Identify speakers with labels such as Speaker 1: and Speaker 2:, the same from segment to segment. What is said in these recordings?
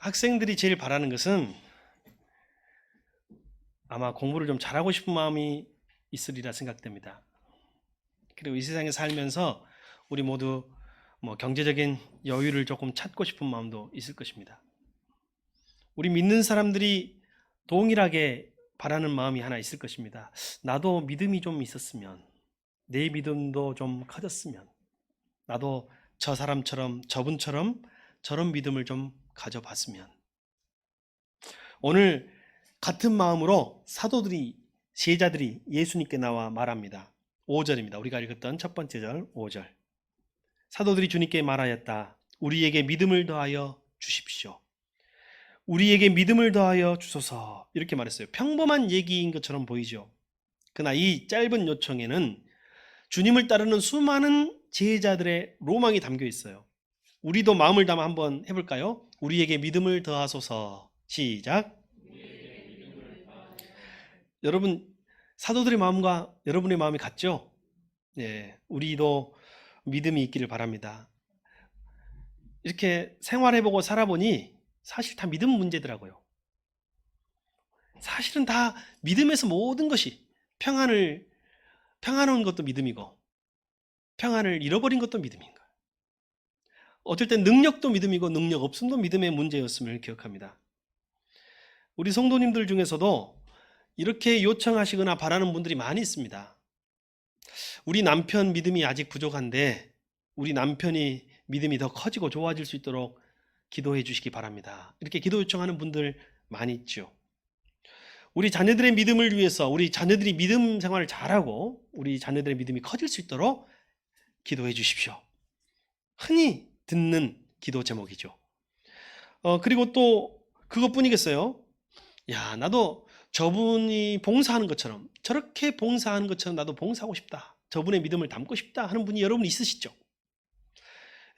Speaker 1: 학생들이 제일 바라는 것은 아마 공부를 좀 잘하고 싶은 마음이 있으리라 생각됩니다. 그리고 이 세상에 살면서 우리 모두 경제적인 여유를 조금 찾고 싶은 마음도 있을 것입니다. 우리 믿는 사람들이 동일하게 바라는 마음이 하나 있을 것입니다. 나도 믿음이 좀 있었으면, 내 믿음도 좀 커졌으면, 나도 저 사람처럼, 저분처럼 저런 믿음을 좀 가져봤으면. 오늘 같은 마음으로 사도들이, 제자들이 예수님께 나와 말합니다. 5절입니다. 우리가 읽었던 첫 번째 절 5절. 사도들이 주님께 말하였다. 우리에게 믿음을 더하여 주십시오. 우리에게 믿음을 더하여 주소서. 이렇게 말했어요. 평범한 얘기인 것처럼 보이죠. 그러나 이 짧은 요청에는 주님을 따르는 수많은 제자들의 로망이 담겨 있어요. 우리도 마음을 담아 한번 해볼까요? 우리에게 믿음을 더하소서. 시작. 여러분, 사도들의 마음과 여러분의 마음이 같죠? 예, 우리도 믿음이 있기를 바랍니다. 이렇게 생활해보고 살아보니 사실 다 믿음 문제더라고요. 사실은 다 믿음에서 모든 것이 평안한 것도 믿음이고 평안을 잃어버린 것도 믿음인 거예요. 어쩔 땐 능력도 믿음이고 능력 없음도 믿음의 문제였음을 기억합니다. 우리 성도님들 중에서도 이렇게 요청하시거나 바라는 분들이 많이 있습니다. 우리 남편 믿음이 아직 부족한데 우리 남편이 믿음이 더 커지고 좋아질 수 있도록 기도해 주시기 바랍니다. 이렇게 기도 요청하는 분들 많이 있죠. 우리 자녀들의 믿음을 위해서 우리 자녀들이 믿음 생활을 잘하고 우리 자녀들의 믿음이 커질 수 있도록 기도해 주십시오. 흔히 듣는 기도 제목이죠. 그리고 또 그것뿐이겠어요. 야, 나도 저분이 봉사하는 것처럼 저렇게 봉사하는 것처럼 나도 봉사하고 싶다. 저분의 믿음을 담고 싶다 하는 분이 여러분 있으시죠?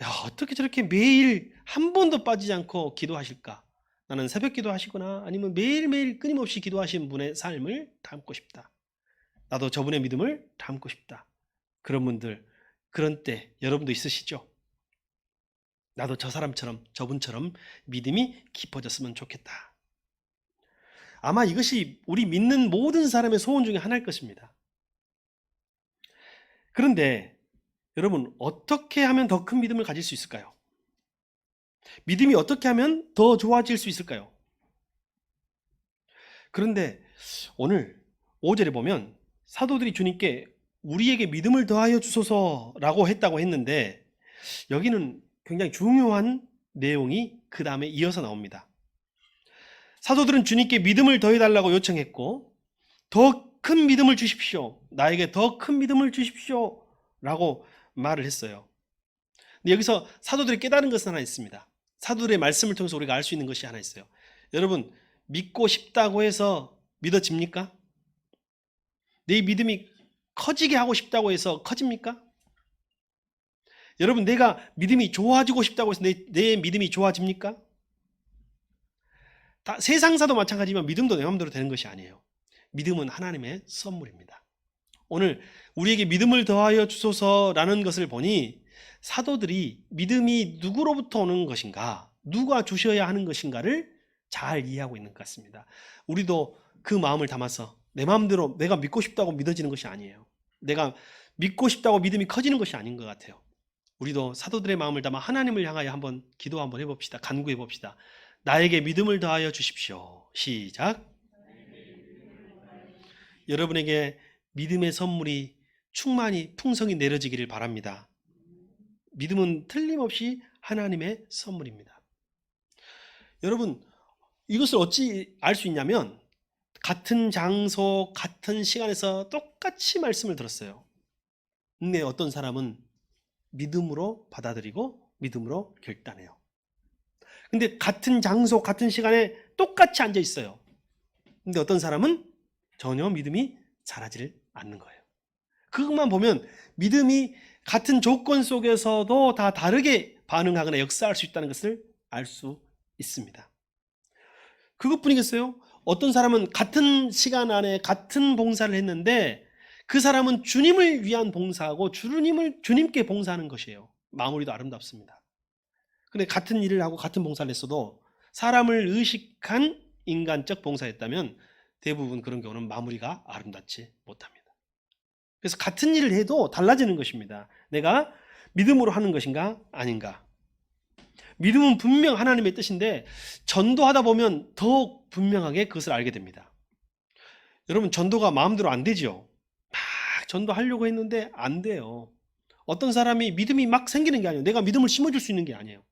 Speaker 1: 야, 어떻게 저렇게 매일 한 번도 빠지지 않고 기도하실까? 나는 새벽 기도하시거나 아니면 매일매일 끊임없이 기도하시는 분의 삶을 담고 싶다. 나도 저분의 믿음을 담고 싶다. 그런 분들, 그런 때 여러분도 있으시죠? 나도 저 사람처럼 저분처럼 믿음이 깊어졌으면 좋겠다. 아마 이것이 우리 믿는 모든 사람의 소원 중에 하나일 것입니다. 그런데 여러분, 어떻게 하면 더 큰 믿음을 가질 수 있을까요? 믿음이 어떻게 하면 더 좋아질 수 있을까요? 그런데 오늘 5절에 보면 사도들이 주님께 우리에게 믿음을 더하여 주소서라고 했다고 했는데 여기는 굉장히 중요한 내용이 그 다음에 이어서 나옵니다. 사도들은 주님께 믿음을 더해달라고 요청했고 더 큰 믿음을 주십시오. 나에게 더 큰 믿음을 주십시오. 라고 말을 했어요. 근데 여기서 사도들이 깨달은 것은 하나 있습니다. 사도들의 말씀을 통해서 우리가 알 수 있는 것이 하나 있어요. 여러분, 믿고 싶다고 해서 믿어집니까? 내 믿음이 커지게 하고 싶다고 해서 커집니까? 여러분, 내가 믿음이 좋아지고 싶다고 해서 내 믿음이 좋아집니까? 다 세상사도 마찬가지지만 믿음도 내 마음대로 되는 것이 아니에요. 믿음은 하나님의 선물입니다. 오늘 우리에게 믿음을 더하여 주소서라는 것을 보니 사도들이 믿음이 누구로부터 오는 것인가, 누가 주셔야 하는 것인가를 잘 이해하고 있는 것 같습니다. 우리도 그 마음을 담아서 내 마음대로 내가 믿고 싶다고 믿어지는 것이 아니에요. 내가 믿고 싶다고 믿음이 커지는 것이 아닌 것 같아요. 우리도 사도들의 마음을 담아 하나님을 향하여 한번 기도 한번 해봅시다. 간구해 봅시다. 나에게 믿음을 더하여 주십시오. 시작. 여러분에게 믿음의 선물이 충만히 풍성히 내려지기를 바랍니다. 믿음은 틀림없이 하나님의 선물입니다. 여러분, 이것을 어찌 알 수 있냐면 같은 장소, 같은 시간에서 똑같이 말씀을 들었어요. 근데 어떤 사람은 믿음으로 받아들이고 믿음으로 결단해요. 근데 같은 장소, 같은 시간에 똑같이 앉아 있어요. 근데 어떤 사람은 전혀 믿음이 자라지를 않는 거예요. 그것만 보면 믿음이 같은 조건 속에서도 다 다르게 반응하거나 역사할 수 있다는 것을 알 수 있습니다. 그것뿐이겠어요? 어떤 사람은 같은 시간 안에 같은 봉사를 했는데 그 사람은 주님을 위한 봉사하고 주님께 봉사하는 것이에요. 마무리도 아름답습니다. 근데 같은 일을 하고 같은 봉사를 했어도 사람을 의식한 인간적 봉사였다면 대부분 그런 경우는 마무리가 아름답지 못합니다. 그래서 같은 일을 해도 달라지는 것입니다. 내가 믿음으로 하는 것인가 아닌가. 믿음은 분명 하나님의 뜻인데 전도하다 보면 더욱 분명하게 그것을 알게 됩니다. 여러분, 전도가 마음대로 안 되죠. 막 전도하려고 했는데 안 돼요. 어떤 사람이 믿음이 막 생기는 게 아니에요. 내가 믿음을 심어줄 수 있는 게 아니에요.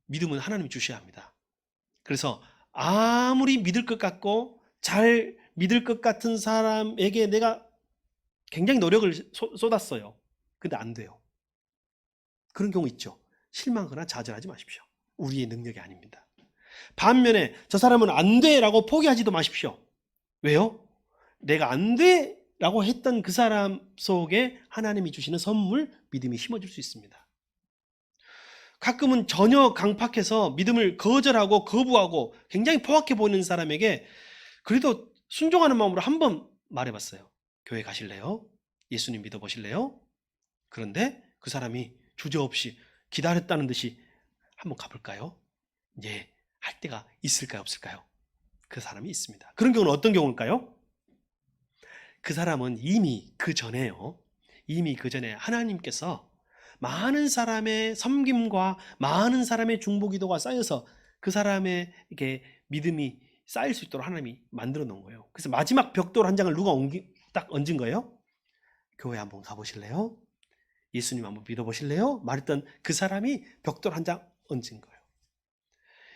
Speaker 1: 믿음은 하나님이 주셔야 합니다. 그래서 아무리 믿을 것 같고 잘 믿을 것 같은 사람에게 내가 굉장히 노력을 쏟았어요. 근데 안 돼요. 그런 경우 있죠. 실망하거나 좌절하지 마십시오. 우리의 능력이 아닙니다. 반면에 저 사람은 안 돼라고 포기하지도 마십시오. 왜요? 내가 안 돼라고 했던 그 사람 속에 하나님이 주시는 선물, 믿음이 심어줄 수 있습니다. 가끔은 전혀 강팍해서 믿음을 거절하고 거부하고 굉장히 포악해 보이는 사람에게 그래도 순종하는 마음으로 한번 말해봤어요. 교회 가실래요? 예수님 믿어보실래요? 그런데 그 사람이 주저없이 기다렸다는 듯이 한번 가볼까요? 예, 할 때가 있을까요? 없을까요? 그 사람이 있습니다. 그런 경우는 어떤 경우일까요? 그 사람은 이미 그 전에 하나님께서 많은 사람의 섬김과 많은 사람의 중보기도가 쌓여서 그 사람의 이렇게 믿음이 쌓일 수 있도록 하나님이 만들어 놓은 거예요. 그래서 마지막 벽돌 한 장을 누가 딱 얹은 거예요? 교회 한번 가보실래요? 예수님 한번 믿어보실래요? 말했던 그 사람이 벽돌 한 장 얹은 거예요.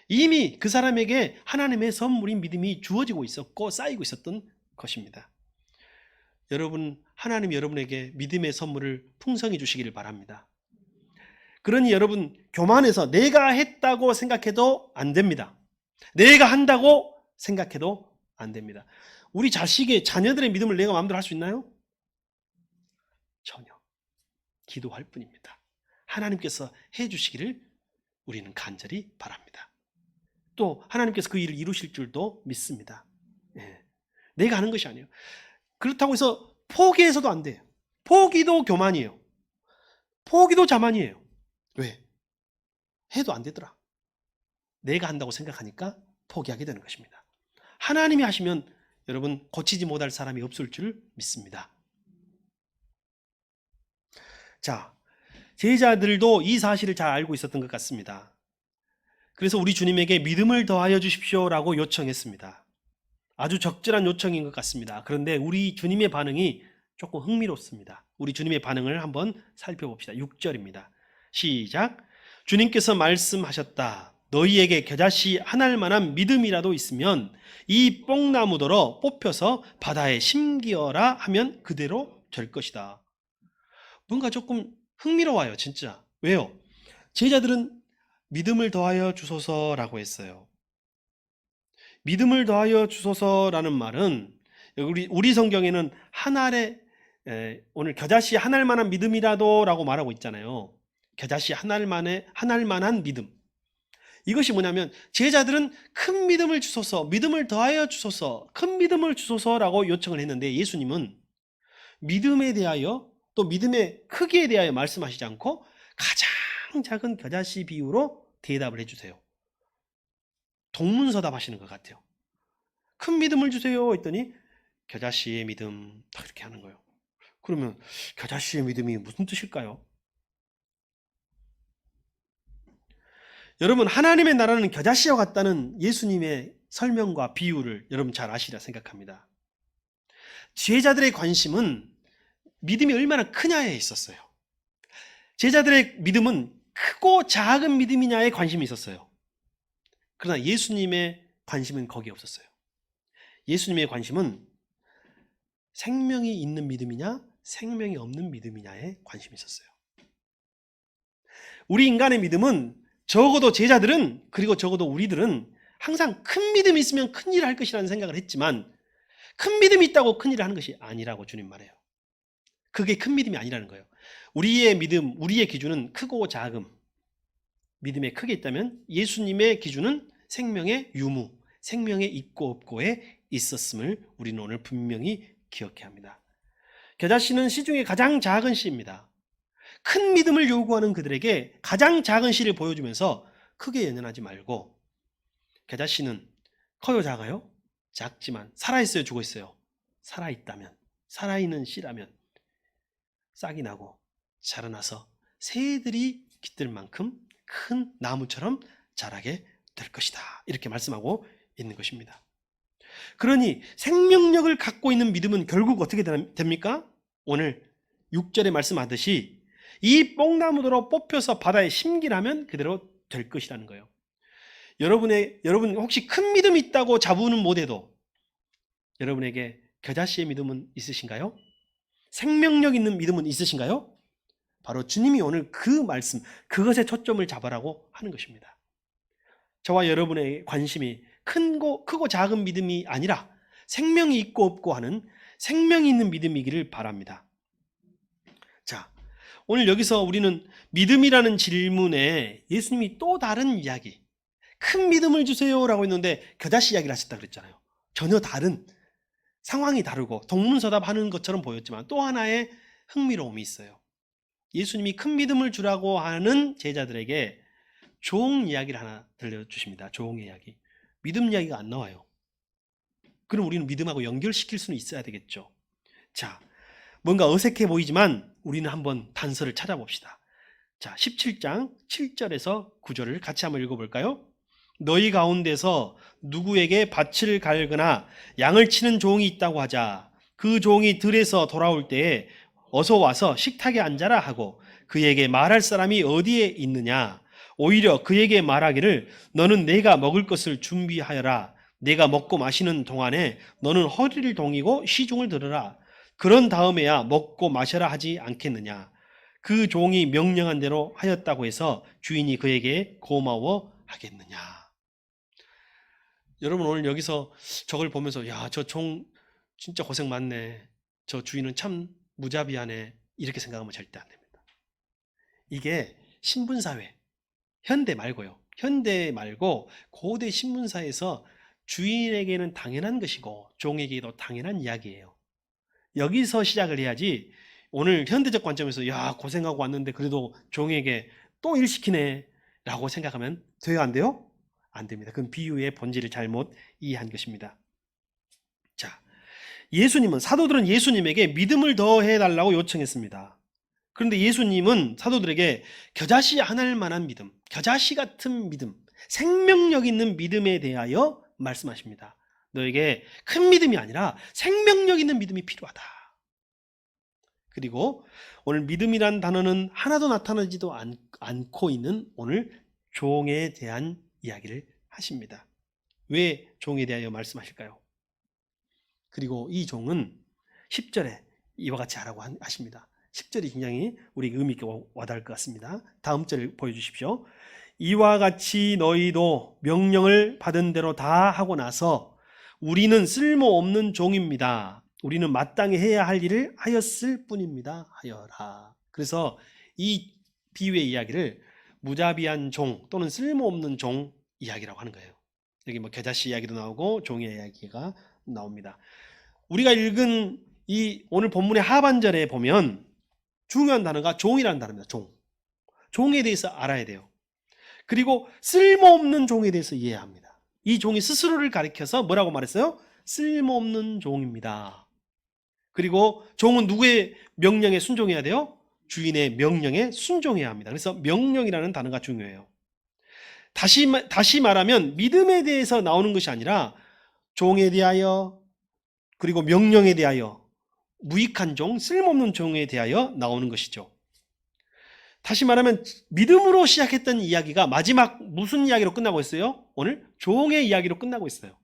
Speaker 1: 이미 그 사람에게 하나님의 선물인 믿음이 주어지고 있었고 쌓이고 있었던 것입니다. 여러분, 하나님 여러분에게 믿음의 선물을 풍성히 주시기를 바랍니다. 그러니 여러분, 교만해서 내가 했다고 생각해도 안 됩니다. 내가 한다고 생각해도 안 됩니다. 우리 자식의 자녀들의 믿음을 내가 마음대로 할 수 있나요? 전혀. 기도할 뿐입니다. 하나님께서 해주시기를 우리는 간절히 바랍니다. 또 하나님께서 그 일을 이루실 줄도 믿습니다. 예. 내가 하는 것이 아니에요. 그렇다고 해서 포기해서도 안 돼요. 포기도 교만이에요. 포기도 자만이에요. 왜? 해도 안 되더라. 내가 한다고 생각하니까 포기하게 되는 것입니다. 하나님이 하시면 여러분 고치지 못할 사람이 없을 줄 믿습니다. 자, 제자들도 이 사실을 잘 알고 있었던 것 같습니다. 그래서 우리 주님에게 믿음을 더하여 주십시오라고 요청했습니다. 아주 적절한 요청인 것 같습니다. 그런데 우리 주님의 반응이 조금 흥미롭습니다. 우리 주님의 반응을 한번 살펴봅시다. 6절입니다. 시작. 주님께서 말씀하셨다. 너희에게 겨자씨 한 알만한 믿음이라도 있으면 이 뽕나무더러 뽑혀서 바다에 심기어라 하면 그대로 될 것이다. 뭔가 조금 흥미로워요, 진짜. 왜요? 제자들은 믿음을 더하여 주소서라고 했어요. 믿음을 더하여 주소서라는 말은 우리 성경에는 한 알에 오늘 겨자씨 한 알만한 믿음이라도라고 말하고 있잖아요. 겨자씨 한 알만한 믿음. 이것이 뭐냐면 제자들은 큰 믿음을 주소서, 믿음을 더하여 주소서, 큰 믿음을 주소서라고 요청을 했는데 예수님은 믿음에 대하여 또 믿음의 크기에 대하여 말씀하시지 않고 가장 작은 겨자씨 비유로 대답을 해주세요. 동문서답 하시는 것 같아요. 큰 믿음을 주세요 했더니 겨자씨의 믿음 딱 이렇게 하는 거예요. 그러면 겨자씨의 믿음이 무슨 뜻일까요? 여러분, 하나님의 나라는 겨자씨와 같다는 예수님의 설명과 비유를 여러분 잘 아시리라 생각합니다. 제자들의 관심은 믿음이 얼마나 크냐에 있었어요. 제자들의 믿음은 크고 작은 믿음이냐에 관심이 있었어요. 그러나 예수님의 관심은 거기에 없었어요. 예수님의 관심은 생명이 있는 믿음이냐 생명이 없는 믿음이냐에 관심이 있었어요. 우리 인간의 믿음은 적어도 제자들은 그리고 적어도 우리들은 항상 큰 믿음이 있으면 큰 일을 할 것이라는 생각을 했지만 큰 믿음이 있다고 큰 일을 하는 것이 아니라고 주님 말해요. 그게 큰 믿음이 아니라는 거예요. 우리의 믿음, 우리의 기준은 크고 작음. 믿음에 크게 있다면 예수님의 기준은 생명의 유무, 생명의 있고 없고에 있었음을 우리는 오늘 분명히 기억해야 합니다. 겨자씨는 씨 중에 가장 작은 씨입니다. 큰 믿음을 요구하는 그들에게 가장 작은 씨를 보여주면서 크게 연연하지 말고, 겨자씨는 커요, 작아요? 작지만 살아있어요, 죽어있어요? 살아있다면, 살아있는 씨라면 싹이 나고 자라나서 새들이 깃들 만큼 큰 나무처럼 자라게 될 것이다, 이렇게 말씀하고 있는 것입니다. 그러니 생명력을 갖고 있는 믿음은 결국 어떻게 됩니까? 오늘 6절에 말씀하듯이 이 뽕나무대로 뽑혀서 바다에 심기라면 그대로 될 것이라는 거예요. 여러분 혹시 큰 믿음이 있다고 자부는 못해도 여러분에게 겨자씨의 믿음은 있으신가요? 생명력 있는 믿음은 있으신가요? 바로 주님이 오늘 그 말씀, 그것에 초점을 잡으라고 하는 것입니다. 저와 여러분의 관심이 크고 작은 믿음이 아니라 생명이 있고 없고 하는 생명이 있는 믿음이기를 바랍니다. 자, 오늘 여기서 우리는 믿음이라는 질문에 예수님이 또 다른 이야기, 큰 믿음을 주세요라고 했는데 겨자씨 이야기를 하셨다 그랬잖아요. 전혀 다른, 상황이 다르고 동문서답하는 것처럼 보였지만 또 하나의 흥미로움이 있어요. 예수님이 큰 믿음을 주라고 하는 제자들에게 종 이야기를 하나 들려주십니다. 종의 이야기. 믿음 이야기가 안 나와요. 그럼 우리는 믿음하고 연결시킬 수는 있어야 되겠죠. 자, 뭔가 어색해 보이지만 우리는 한번 단서를 찾아봅시다. 자, 17장 7절에서 9절을 같이 한번 읽어볼까요? 너희 가운데서 누구에게 밭을 갈거나 양을 치는 종이 있다고 하자. 그 종이 들에서 돌아올 때에 어서 와서 식탁에 앉아라 하고 그에게 말할 사람이 어디에 있느냐? 오히려 그에게 말하기를 너는 내가 먹을 것을 준비하여라. 내가 먹고 마시는 동안에 너는 허리를 동이고 시중을 들으라. 그런 다음에야 먹고 마셔라 하지 않겠느냐? 그 종이 명령한 대로 하였다고 해서 주인이 그에게 고마워하겠느냐? 여러분 오늘 여기서 저걸 보면서 야, 저 종 진짜 고생 많네. 저 주인은 참 무자비하네. 이렇게 생각하면 절대 안 됩니다. 이게 신분사회, 현대 말고요. 현대 말고 고대 신분사회에서 주인에게는 당연한 것이고 종에게도 당연한 이야기예요. 여기서 시작을 해야지 오늘 현대적 관점에서 야, 고생하고 왔는데 그래도 종에게 또 일 시키네 라고 생각하면 돼요, 안 돼요? 안 됩니다. 그건 비유의 본질을 잘못 이해한 것입니다. 자, 사도들은 예수님에게 믿음을 더해달라고 요청했습니다. 그런데 예수님은 사도들에게 겨자씨 하나일 만한 믿음, 겨자씨 같은 믿음, 생명력 있는 믿음에 대하여 말씀하십니다. 너에게 큰 믿음이 아니라 생명력 있는 믿음이 필요하다. 그리고 오늘 믿음이란 단어는 하나도 나타나지도 않고 있는 오늘 종에 대한 이야기를 하십니다. 왜 종에 대하여 말씀하실까요? 그리고 이 종은 10절에 이와 같이 하라고 하십니다. 10절이 굉장히 우리 의미 있게 와닿을 것 같습니다. 다음 절을 보여주십시오. 이와 같이 너희도 명령을 받은 대로 다 하고 나서 우리는 쓸모없는 종입니다. 우리는 마땅히 해야 할 일을 하였을 뿐입니다. 하여라. 그래서 이 비유의 이야기를 무자비한 종 또는 쓸모없는 종 이야기라고 하는 거예요. 여기 뭐 겨자씨 이야기도 나오고 종의 이야기가 나옵니다. 우리가 읽은 이 오늘 본문의 하반절에 보면 중요한 단어가 종이라는 단어입니다. 종에 대해서 알아야 돼요. 그리고 쓸모없는 종에 대해서 이해해야 합니다. 이 종이 스스로를 가리켜서 뭐라고 말했어요? 쓸모없는 종입니다. 그리고 종은 누구의 명령에 순종해야 돼요? 주인의 명령에 순종해야 합니다. 그래서 명령이라는 단어가 중요해요. 다시 말하면 믿음에 대해서 나오는 것이 아니라 종에 대하여 그리고 명령에 대하여 무익한 종, 쓸모없는 종에 대하여 나오는 것이죠. 다시 말하면 믿음으로 시작했던 이야기가 마지막 무슨 이야기로 끝나고 있어요? 오늘 종의 이야기로 끝나고 있어요.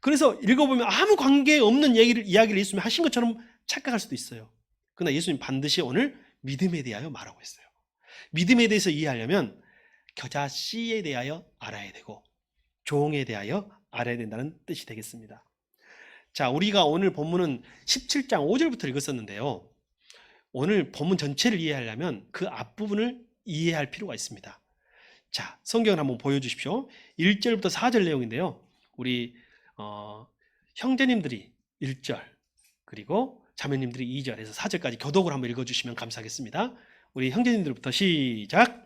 Speaker 1: 그래서 읽어보면 아무 관계없는 이야기를 예수님이 하신 것처럼 착각할 수도 있어요. 그러나 예수님 반드시 오늘 믿음에 대하여 말하고 있어요. 믿음에 대해서 이해하려면 겨자씨에 대하여 알아야 되고 종에 대하여 알아야 된다는 뜻이 되겠습니다. 자, 우리가 오늘 본문은 17장 5절부터 읽었었는데요. 오늘 본문 전체를 이해하려면 그 앞부분을 이해할 필요가 있습니다. 자, 성경을 한번 보여주십시오. 1절부터 4절 내용인데요. 우리 형제님들이 1절 그리고 자매님들이 2절에서 4절까지 교독을 한번 읽어주시면 감사하겠습니다. 우리 형제님들부터 시작.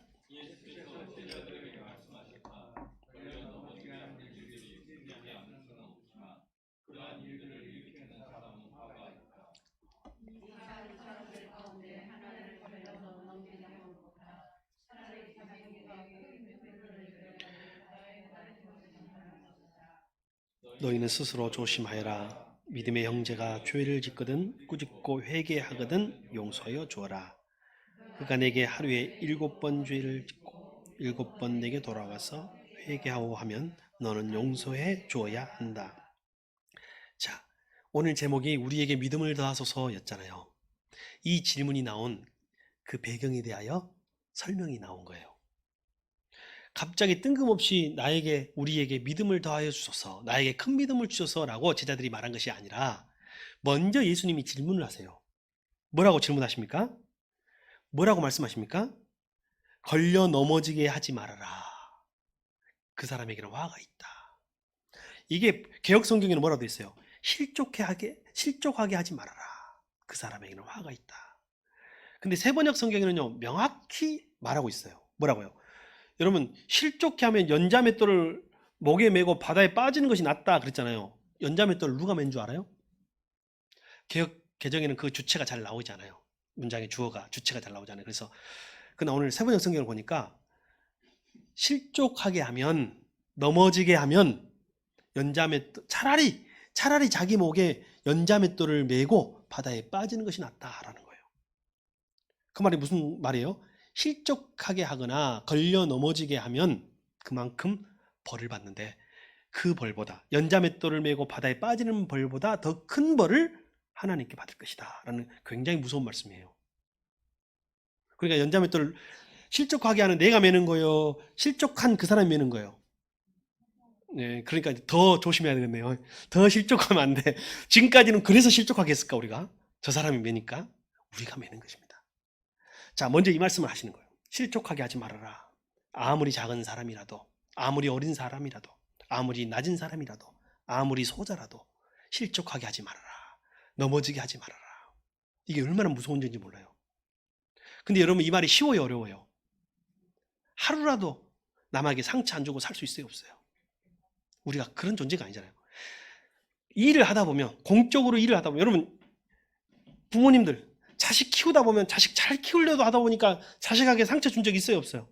Speaker 1: 너희는 스스로 조심하여라. 믿음의 형제가 죄를 짓거든 꾸짖고 회개하거든 용서하여 주어라. 그가 내게 하루에 7번 죄를 짓고 7번 내게 돌아와서 회개하오 하면 너는 용서해 주어야 한다. 자, 오늘 제목이 우리에게 믿음을 더하소서였잖아요. 이 질문이 나온 그 배경에 대하여 설명이 나온 거예요. 갑자기 뜬금없이 우리에게 믿음을 더하여 주소서, 나에게 큰 믿음을 주소서라고 제자들이 말한 것이 아니라 먼저 예수님이 질문을 하세요. 뭐라고 질문하십니까? 뭐라고 말씀하십니까? 걸려 넘어지게 하지 말아라. 그 사람에게는 화가 있다. 이게 개역 성경에는 뭐라고 되어 있어요? 실족하게 하지 말아라. 그 사람에게는 화가 있다. 근데 세번역 성경에는요, 명확히 말하고 있어요. 뭐라고요? 여러분, 실족해 하면 연자맷돌을 목에 메고 바다에 빠지는 것이 낫다 그랬잖아요. 연자맷돌을 누가 맨 줄 알아요? 개역 개정에는 그 주체가 잘 나오지 않아요. 문장의 주어가 주체가 잘 나오지 않아요. 그래서 그러나 오늘 세번역 성경을 보니까 실족하게 하면, 넘어지게 하면 연자맷돌, 차라리 자기 목에 연자맷돌을 메고 바다에 빠지는 것이 낫다라는 거예요. 그 말이 무슨 말이에요? 실족하게 하거나 걸려 넘어지게 하면 그만큼 벌을 받는데, 그 벌보다, 연자맷돌을 메고 바다에 빠지는 벌보다 더 큰 벌을 하나님께 받을 것이다 라는 굉장히 무서운 말씀이에요. 그러니까 연자맷돌을 실족하게 하는 내가 메는 거예요, 실족한 그 사람이 메는 거예요? 네, 그러니까 더 조심해야 되겠네요. 더 실족하면 안 돼. 지금까지는 그래서 실족하게 했을까, 우리가? 저 사람이 메니까 우리가 메는 것입니다. 자, 먼저 이 말씀을 하시는 거예요. 실족하게 하지 말아라. 아무리 작은 사람이라도, 아무리 어린 사람이라도, 아무리 낮은 사람이라도, 아무리 소자라도 실족하게 하지 말아라. 넘어지게 하지 말아라. 이게 얼마나 무서운 일인지 몰라요. 근데 여러분, 이 말이 쉬워요, 어려워요? 하루라도 남에게 상처 안 주고 살 수 있어요, 없어요? 우리가 그런 존재가 아니잖아요. 일을 하다 보면, 공적으로 일을 하다 보면, 여러분, 부모님들 자식 키우다 보면 자식 잘 키우려고 하다 보니까 자식에게 상처 준 적 있어요, 없어요?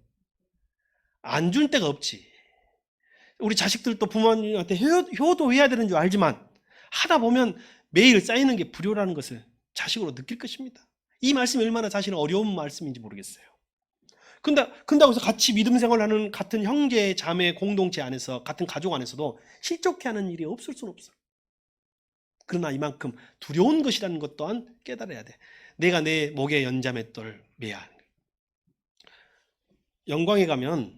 Speaker 1: 안 줄 데가 없지. 우리 자식들도 부모님한테 효도해야 되는 줄 알지만 하다 보면 매일 쌓이는 게 불효라는 것을 자식으로 느낄 것입니다. 이 말씀이 얼마나 자신은 어려운 말씀인지 모르겠어요. 근다고 해서 같이 믿음 생활하는 같은 형제, 자매, 공동체 안에서, 같은 가족 안에서도 실족해 하는 일이 없을 수는 없어요. 그러나 이만큼 두려운 것이라는 것 또한 깨달아야 돼. 내가 내 목에 연자맷돌을 매야 하는 거예요. 영광에 가면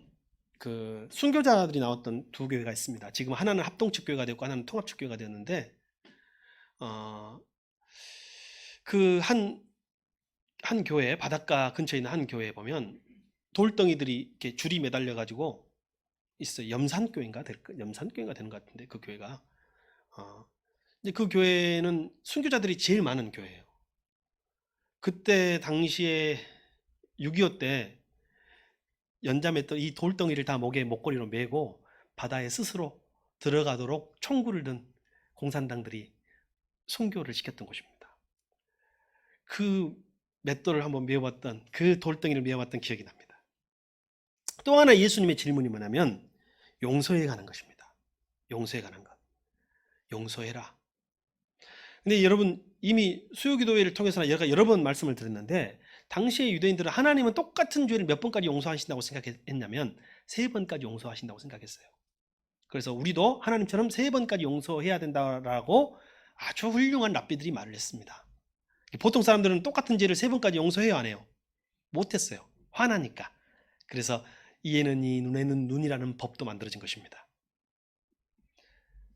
Speaker 1: 그 순교자들이 나왔던 두 교회가 있습니다. 지금 하나는 합동측 교회가 되었고 하나는 통합측 교회가 되었는데, 그 한 교회, 바닷가 근처에 있는 한 교회에 보면 돌덩이들이 이렇게 줄이 매달려 가지고 있어요. 염산교회인가 되는 것 같은데, 그 교회가. 근데 그 교회는 순교자들이 제일 많은 교회예요. 그때 당시에 6.25 때 연자맷돌, 이 돌덩이를 다 목에 목걸이로 메고 바다에 스스로 들어가도록 총구를 든 공산당들이 순교를 시켰던 곳입니다. 그 맷돌을 한번 메어봤던, 그 돌덩이를 메어봤던 기억이 납니다. 또 하나 예수님의 질문이 뭐냐면 용서에 관한 것입니다. 용서에 관한 것. 용서해라. 근데 여러분, 이미 수요기도회를 통해서 여러 번 말씀을 드렸는데, 당시의 유대인들은 하나님은 똑같은 죄를 몇 번까지 용서하신다고 생각했냐면 3번까지 용서하신다고 생각했어요. 그래서 우리도 하나님처럼 3번까지 용서해야 된다라고 아주 훌륭한 랍비들이 말을 했습니다. 보통 사람들은 똑같은 죄를 3번까지 용서해요, 안 해요? 못했어요. 화나니까. 그래서 이에는 이, 눈에는 눈이라는 법도 만들어진 것입니다.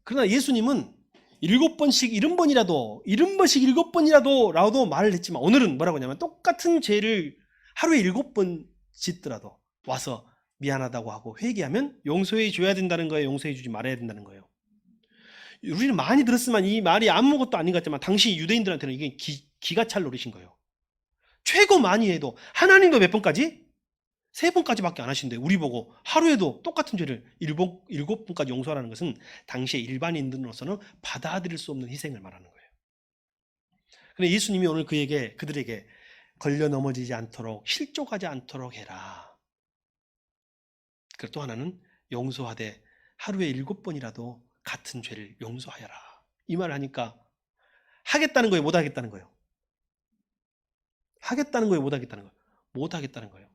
Speaker 1: 그러나 예수님은 7번씩 70번이라도 7번이라도 라도 말을 했지만, 오늘은 뭐라고 하냐면 똑같은 죄를 하루에 7번 짓더라도 와서 미안하다고 하고 회개하면 용서해 줘야 된다는 거예요, 용서해 주지 말아야 된다는 거예요? 우리는 많이 들었지만 이 말이 아무것도 아닌 것 같지만 당시 유대인들한테는 이게 기가 찰 노릇인 거예요. 최고 많이 해도, 하나님도 몇 번까지? 3번까지밖에 안 하신대. 우리 보고 하루에도 똑같은 죄를 7번까지 용서하라는 것은 당시의 일반인들로서는 받아들일 수 없는 희생을 말하는 거예요. 그런데 예수님이 오늘 그들에게 걸려 넘어지지 않도록, 실족하지 않도록 해라. 그리고 또 하나는 용서하되 하루에 7번이라도 같은 죄를 용서하여라. 이 말을 하니까 하겠다는 거예요, 못 하겠다는 거예요? 하겠다는 거예요, 못 하겠다는 거예요? 못 하겠다는 거예요.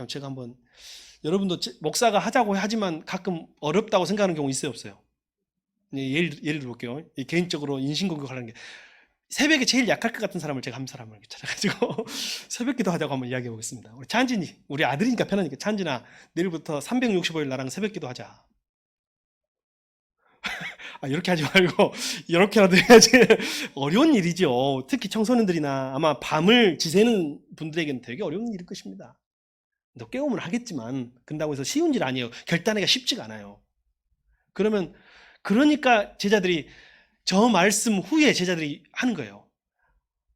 Speaker 1: 제가 한번, 여러분도 목사가 하자고 하지만 가끔 어렵다고 생각하는 경우 있어요, 없어요? 예를 들어볼게요. 개인적으로 인신공격하는 게, 새벽에 제일 약할 것 같은 사람을 제가 한 사람을 찾아가지고 새벽 기도 하자고 한번 이야기해 보겠습니다. 우리 찬진이, 우리 아들이니까 편하니까, 찬진아, 내일부터 365일 나랑 새벽 기도 하자. 이렇게 하지 말고 이렇게라도 해야지. 어려운 일이죠. 특히 청소년들이나 아마 밤을 지새는 분들에게는 되게 어려운 일일 것입니다. 너 깨우면 하겠지만, 근다고 해서 쉬운 일 아니에요. 결단하기가 쉽지가 않아요. 그러니까 제자들이, 저 말씀 후에 제자들이 하는 거예요.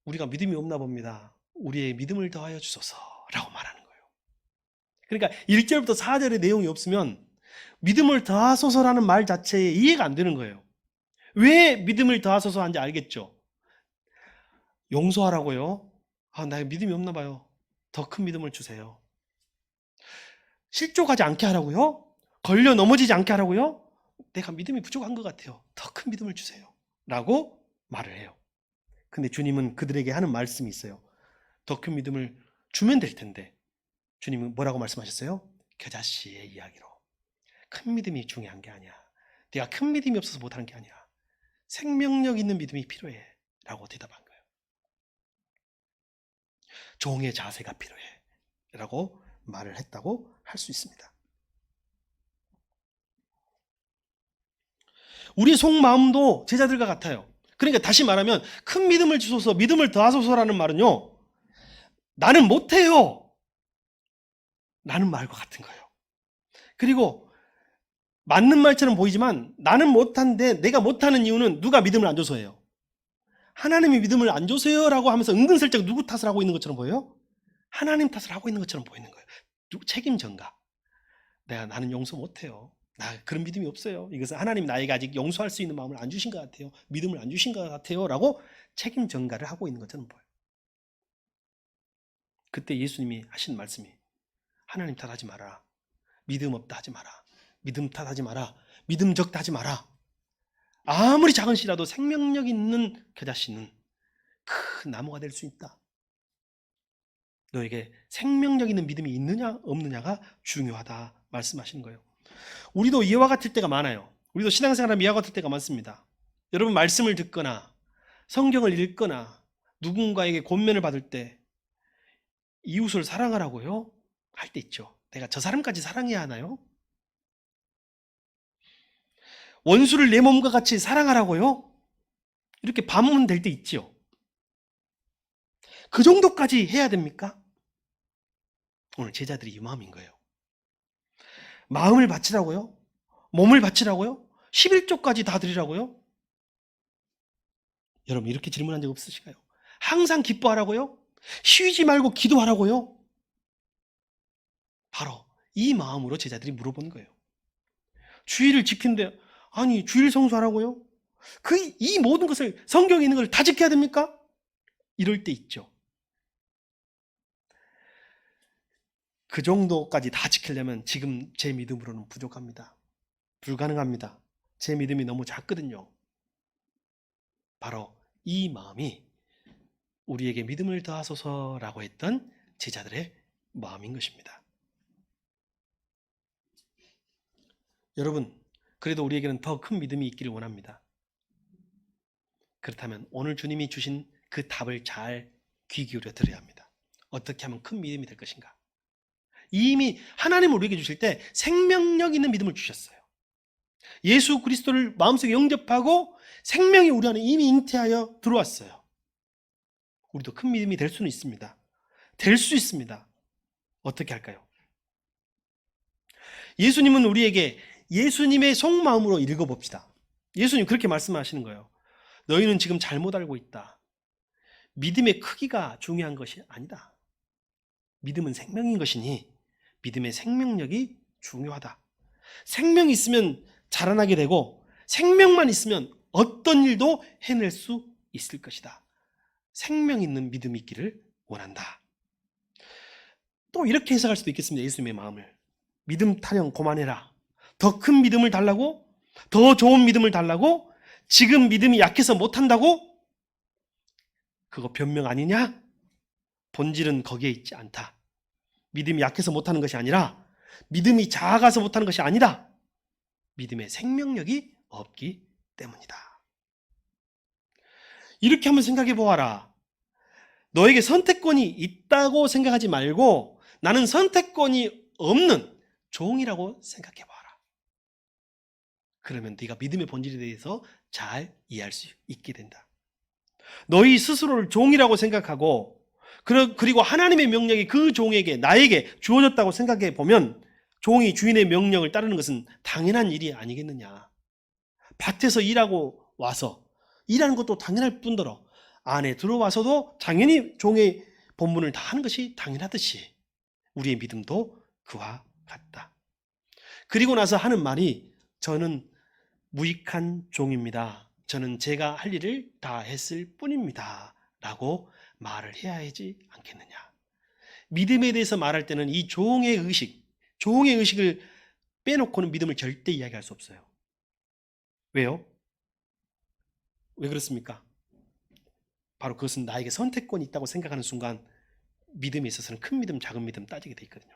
Speaker 1: 우리가 믿음이 없나 봅니다. 우리의 믿음을 더하여 주소서라고 말하는 거예요. 그러니까 1절부터 4절의 내용이 없으면 믿음을 더하소서라는 말 자체에 이해가 안 되는 거예요. 왜 믿음을 더하소서 한지 알겠죠? 용서하라고요? 나 믿음이 없나 봐요. 더 큰 믿음을 주세요. 실족하지 않게 하라고요? 걸려 넘어지지 않게 하라고요? 내가 믿음이 부족한 것 같아요. 더 큰 믿음을 주세요. 라고 말을 해요. 근데 주님은 그들에게 하는 말씀이 있어요. 더 큰 믿음을 주면 될 텐데, 주님은 뭐라고 말씀하셨어요? 겨자씨의 이야기로. 큰 믿음이 중요한 게 아니야. 내가 큰 믿음이 없어서 못하는 게 아니야. 생명력 있는 믿음이 필요해. 라고 대답한 거예요. 종의 자세가 필요해. 라고 말을 했다고 할 수 있습니다. 우리 속마음도 제자들과 같아요. 그러니까 다시 말하면, 큰 믿음을 주소서, 믿음을 더하소서라는 말은요, 나는 못해요, 라는 말과 같은 거예요. 그리고 맞는 말처럼 보이지만, 나는 못한데 내가 못하는 이유는 누가 믿음을 안 줘서예요. 하나님이 믿음을 안 줘서요라고 하면서 은근슬쩍 누구 탓을 하고 있는 것처럼 보여요? 하나님 탓을 하고 있는 것처럼 보이는 거예요. 책임 전가. 나는 용서 못해요. 나 그런 믿음이 없어요. 이것은 하나님 나에게 아직 용서할 수 있는 마음을 안 주신 것 같아요. 믿음을 안 주신 것 같아요. 라고 책임 전가를 하고 있는 것처럼 보여요. 그때 예수님이 하신 말씀이, 하나님 탓하지 마라. 믿음 없다 하지 마라. 믿음 탓하지 마라. 믿음 적다 하지 마라. 아무리 작은 씨라도 생명력 있는 겨자씨는 큰 나무가 될 수 있다. 너에게 생명력 있는 믿음이 있느냐 없느냐가 중요하다 말씀하시는 거예요. 우리도 이와 같을 때가 많아요. 우리도 신앙생활하면 이와 같을 때가 많습니다. 여러분, 말씀을 듣거나 성경을 읽거나 누군가에게 권면을 받을 때 이웃을 사랑하라고요? 할 때 있죠. 내가 저 사람까지 사랑해야 하나요? 원수를 내 몸과 같이 사랑하라고요? 이렇게 반문될 때 있죠. 그 정도까지 해야 됩니까? 오늘 제자들이 이 마음인 거예요. 마음을 바치라고요? 몸을 바치라고요? 11조까지 다 드리라고요? 여러분, 이렇게 질문한 적 없으신가요? 항상 기뻐하라고요? 쉬지 말고 기도하라고요? 바로 이 마음으로 제자들이 물어본 거예요. 주일을 지킨데, 아니 주일 성수하라고요? 이 모든 것을, 성경에 있는 걸 다 지켜야 됩니까? 이럴 때 있죠. 그 정도까지 다 지키려면 지금 제 믿음으로는 부족합니다. 불가능합니다. 제 믿음이 너무 작거든요. 바로 이 마음이 우리에게 믿음을 더하소서라고 했던 제자들의 마음인 것입니다. 여러분, 그래도 우리에게는 더 큰 믿음이 있기를 원합니다. 그렇다면 오늘 주님이 주신 그 답을 잘 귀 기울여 들어야 합니다. 어떻게 하면 큰 믿음이 될 것인가? 이미 하나님을 우리에게 주실 때 생명력 있는 믿음을 주셨어요. 예수 그리스도를 마음속에 영접하고 생명이 우리 안에 이미 잉태하여 들어왔어요. 우리도 큰 믿음이 될 수는 있습니다. 될 수 있습니다. 어떻게 할까요? 예수님은 우리에게 예수님의 속마음으로 읽어봅시다. 예수님 그렇게 말씀하시는 거예요. 너희는 지금 잘못 알고 있다. 믿음의 크기가 중요한 것이 아니다. 믿음은 생명인 것이니 믿음의 생명력이 중요하다. 생명이 있으면 자라나게 되고 생명만 있으면 어떤 일도 해낼 수 있을 것이다. 생명 있는 믿음이 있기를 원한다. 또 이렇게 해석할 수도 있겠습니다. 예수님의 마음을. 믿음 타령 고만해라. 더 큰 믿음을 달라고? 더 좋은 믿음을 달라고? 지금 믿음이 약해서 못한다고? 그거 변명 아니냐? 본질은 거기에 있지 않다. 믿음이 약해서 못하는 것이 아니라 믿음이 작아서 못하는 것이 아니다. 믿음의 생명력이 없기 때문이다. 이렇게 한번 생각해 보아라. 너에게 선택권이 있다고 생각하지 말고 나는 선택권이 없는 종이라고 생각해 봐라. 그러면 네가 믿음의 본질에 대해서 잘 이해할 수 있게 된다. 너희 스스로를 종이라고 생각하고 그리고 하나님의 명령이 그 종에게 나에게 주어졌다고 생각해 보면 종이 주인의 명령을 따르는 것은 당연한 일이 아니겠느냐. 밭에서 일하고 와서 일하는 것도 당연할 뿐더러 안에 들어와서도 당연히 종의 본분을 다 하는 것이 당연하듯이 우리의 믿음도 그와 같다. 그리고 나서 하는 말이 저는 무익한 종입니다. 저는 제가 할 일을 다 했을 뿐입니다. 라고 말을 해야 하지 않겠느냐. 믿음에 대해서 말할 때는 이 종의 의식을 빼놓고는 믿음을 절대 이야기할 수 없어요. 왜요? 왜 그렇습니까? 바로 그것은 나에게 선택권이 있다고 생각하는 순간 믿음에 있어서는 큰 믿음, 작은 믿음 따지게 돼 있거든요.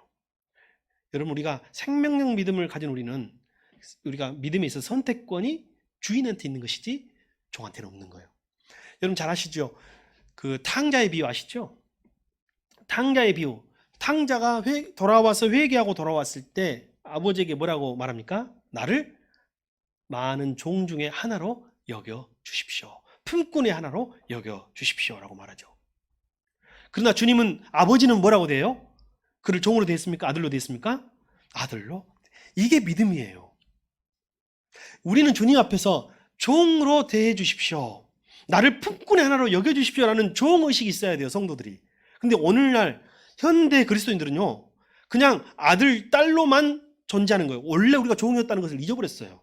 Speaker 1: 여러분, 우리가 생명력 믿음을 가진 우리가 믿음에 있어서 선택권이 주인한테 있는 것이지 종한테는 없는 거예요. 여러분 잘 아시죠? 그 탕자의 비유 아시죠? 탕자의 비유. 탕자가 돌아와서 회개하고 돌아왔을 때 아버지에게 뭐라고 말합니까? 나를 많은 종 중에 하나로 여겨 주십시오. 품꾼의 하나로 여겨 주십시오라고 말하죠. 그러나 주님은 아버지는 뭐라고 돼요? 그를 종으로 대했습니까? 아들로 대했습니까? 아들로. 이게 믿음이에요. 우리는 주님 앞에서 종으로 대해 주십시오. 나를 품꾼의 하나로 여겨 주십시오라는 종의식이 있어야 돼요, 성도들이. 근데 오늘날 현대 그리스도인들은요, 그냥 아들, 딸로만 존재하는 거예요. 원래 우리가 종이었다는 것을 잊어버렸어요.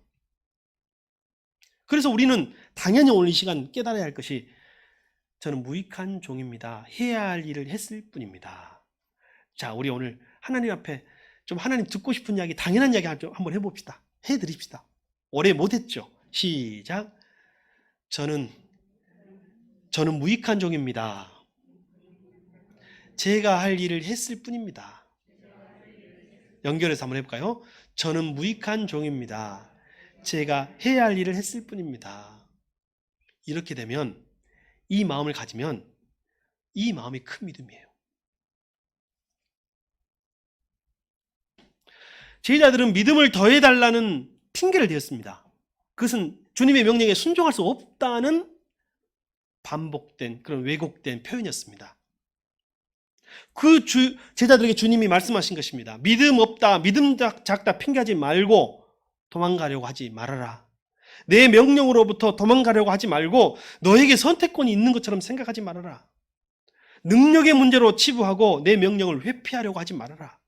Speaker 1: 그래서 우리는 당연히 오늘 이 시간 깨달아야 할 것이 저는 무익한 종입니다. 해야 할 일을 했을 뿐입니다. 자, 우리 오늘 하나님 앞에 좀 하나님 듣고 싶은 이야기, 당연한 이야기 한번 해봅시다. 해드립시다. 오래 못했죠. 시작. 저는 무익한 종입니다. 제가 할 일을 했을 뿐입니다. 연결해서 한번 해볼까요? 저는 무익한 종입니다. 제가 해야 할 일을 했을 뿐입니다. 이렇게 되면 이 마음을 가지면 이 마음이 큰 믿음이에요. 제자들은 믿음을 더해달라는 핑계를 대었습니다. 그것은 주님의 명령에 순종할 수 없다는 반복된 그런 왜곡된 표현이었습니다. 그 제자들에게 주님이 말씀하신 것입니다. 믿음 없다, 믿음 작다 핑계하지 말고 도망가려고 하지 말아라. 내 명령으로부터 도망가려고 하지 말고 너에게 선택권이 있는 것처럼 생각하지 말아라. 능력의 문제로 치부하고 내 명령을 회피하려고 하지 말아라.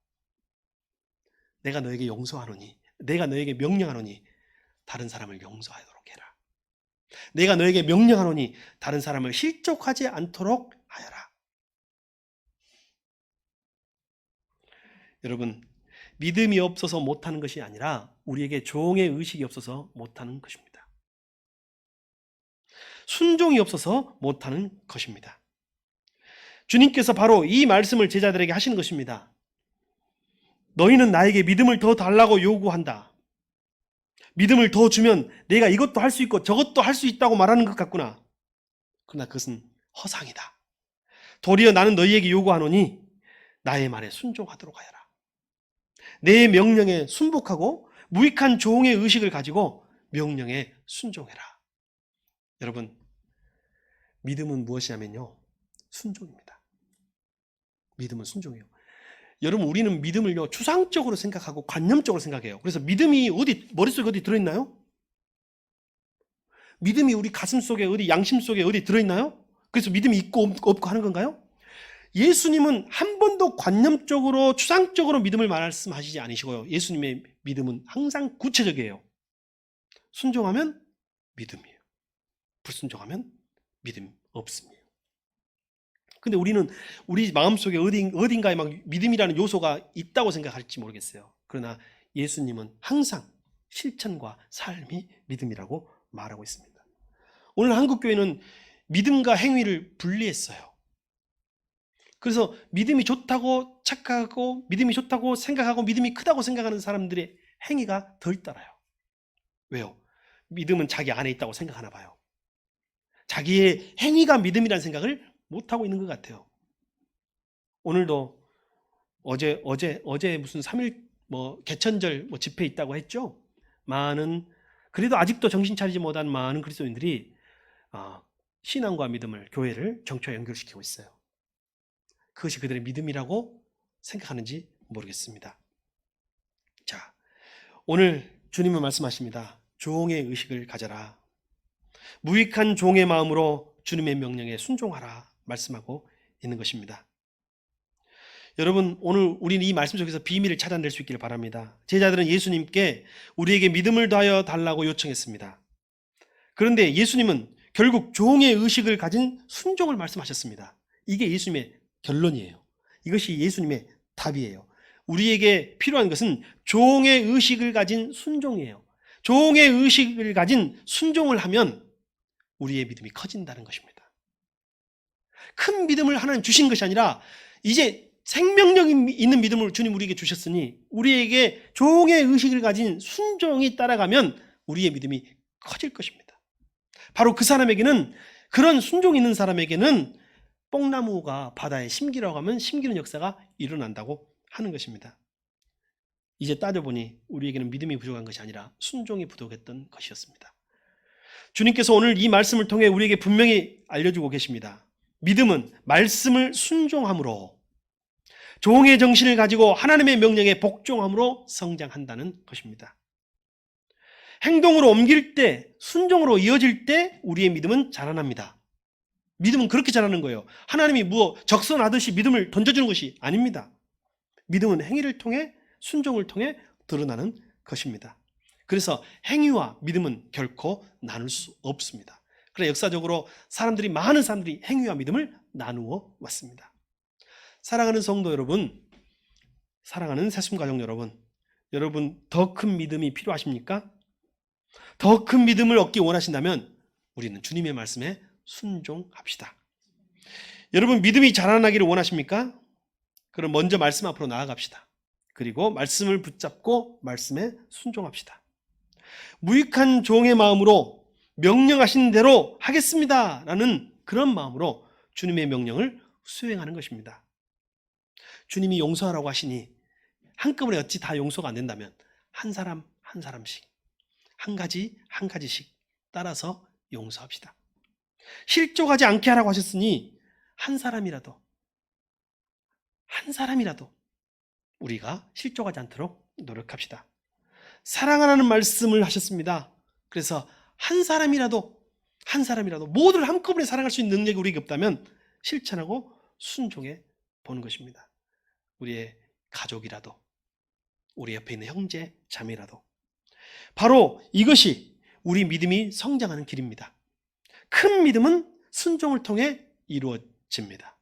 Speaker 1: 내가 너에게 용서하노니, 내가 너에게 명령하노니 다른 사람을 용서하도록 해라. 내가 너에게 명령하노니 다른 사람을 실족하지 않도록 하여라. 여러분, 믿음이 없어서 못하는 것이 아니라 우리에게 종의 의식이 없어서 못하는 것입니다. 순종이 없어서 못하는 것입니다. 주님께서 바로 이 말씀을 제자들에게 하시는 것입니다. 너희는 나에게 믿음을 더 달라고 요구한다. 믿음을 더 주면 내가 이것도 할 수 있고 저것도 할 수 있다고 말하는 것 같구나. 그러나 그것은 허상이다. 도리어 나는 너희에게 요구하노니 나의 말에 순종하도록 하여라. 내 명령에 순복하고 무익한 종의 의식을 가지고 명령에 순종해라. 여러분, 믿음은 무엇이냐면요, 순종입니다. 믿음은 순종이에요. 여러분, 우리는 믿음을요 추상적으로 생각하고 관념적으로 생각해요. 그래서 믿음이 머릿속에 어디 들어있나요? 믿음이 우리 가슴 속에 양심 속에 어디 들어있나요? 그래서 믿음이 있고 없고 하는 건가요? 예수님은 한 번도 관념적으로 추상적으로 믿음을 말씀하시지 않으시고요. 예수님의 믿음은 항상 구체적이에요. 순종하면 믿음이에요. 불순종하면 믿음 없습니다. 근데 우리는 우리 마음속에 어딘가에 막 믿음이라는 요소가 있다고 생각할지 모르겠어요. 그러나 예수님은 항상 실천과 삶이 믿음이라고 말하고 있습니다. 오늘 한국교회는 믿음과 행위를 분리했어요. 그래서 믿음이 좋다고 착각하고 믿음이 좋다고 생각하고 믿음이 크다고 생각하는 사람들의 행위가 덜 따라요. 왜요? 믿음은 자기 안에 있다고 생각하나 봐요. 자기의 행위가 믿음이라는 생각을 못하고 있는 것 같아요. 오늘도 어제 무슨 3일 개천절 집회 있다고 했죠? 그래도 아직도 정신 차리지 못한 많은 그리스도인들이 신앙과 믿음을, 교회를 정초에 연결시키고 있어요. 그것이 그들의 믿음이라고 생각하는지 모르겠습니다. 자, 오늘 주님은 말씀하십니다. 종의 의식을 가져라. 무익한 종의 마음으로 주님의 명령에 순종하라 말씀하고 있는 것입니다. 여러분, 오늘 우리는 이 말씀 속에서 비밀을 찾아낼 수 있기를 바랍니다. 제자들은 예수님께 우리에게 믿음을 더하여 달라고 요청했습니다. 그런데 예수님은 결국 종의 의식을 가진 순종을 말씀하셨습니다. 이게 예수님의 결론이에요. 이것이 예수님의 답이에요. 우리에게 필요한 것은 종의 의식을 가진 순종이에요. 종의 의식을 가진 순종을 하면 우리의 믿음이 커진다는 것입니다. 큰 믿음을 하나님 주신 것이 아니라 이제 생명력 있는 믿음을 주님 우리에게 주셨으니 우리에게 종의 의식을 가진 순종이 따라가면 우리의 믿음이 커질 것입니다. 바로 그 사람에게는, 그런 순종이 있는 사람에게는 뽕나무가 바다에 심기라고 하면 심기는 역사가 일어난다고 하는 것입니다. 이제 따져보니 우리에게는 믿음이 부족한 것이 아니라 순종이 부족했던 것이었습니다. 주님께서 오늘 이 말씀을 통해 우리에게 분명히 알려주고 계십니다. 믿음은 말씀을 순종함으로, 종의 정신을 가지고 하나님의 명령에 복종함으로 성장한다는 것입니다. 행동으로 옮길 때, 순종으로 이어질 때 우리의 믿음은 자라납니다. 믿음은 그렇게 자라는 거예요. 하나님이 적선하듯이 믿음을 던져주는 것이 아닙니다. 믿음은 행위를 통해, 순종을 통해 드러나는 것입니다. 그래서 행위와 믿음은 결코 나눌 수 없습니다. 그래 역사적으로 많은 사람들이 행위와 믿음을 나누어 왔습니다. 사랑하는 성도 여러분, 사랑하는 새순가족 여러분 더 큰 믿음이 필요하십니까? 더 큰 믿음을 얻기 원하신다면 우리는 주님의 말씀에 순종합시다. 여러분 믿음이 자라나기를 원하십니까? 그럼 먼저 말씀 앞으로 나아갑시다. 그리고 말씀을 붙잡고 말씀에 순종합시다. 무익한 종의 마음으로 명령하신 대로 하겠습니다 라는 그런 마음으로 주님의 명령을 수행하는 것입니다. 주님이 용서하라고 하시니 한꺼번에 어찌 다 용서가 안 된다면 한 사람 한 사람씩, 한 가지씩 따라서 용서합시다. 실족하지 않게 하라고 하셨으니 한 사람이라도 우리가 실족하지 않도록 노력합시다. 사랑하라는 말씀을 하셨습니다. 그래서 한 사람이라도 모두를 한꺼번에 사랑할 수 있는 능력이 우리에게 없다면 실천하고 순종해 보는 것입니다. 우리의 가족이라도, 우리 옆에 있는 형제, 자매라도. 바로 이것이 우리 믿음이 성장하는 길입니다. 큰 믿음은 순종을 통해 이루어집니다.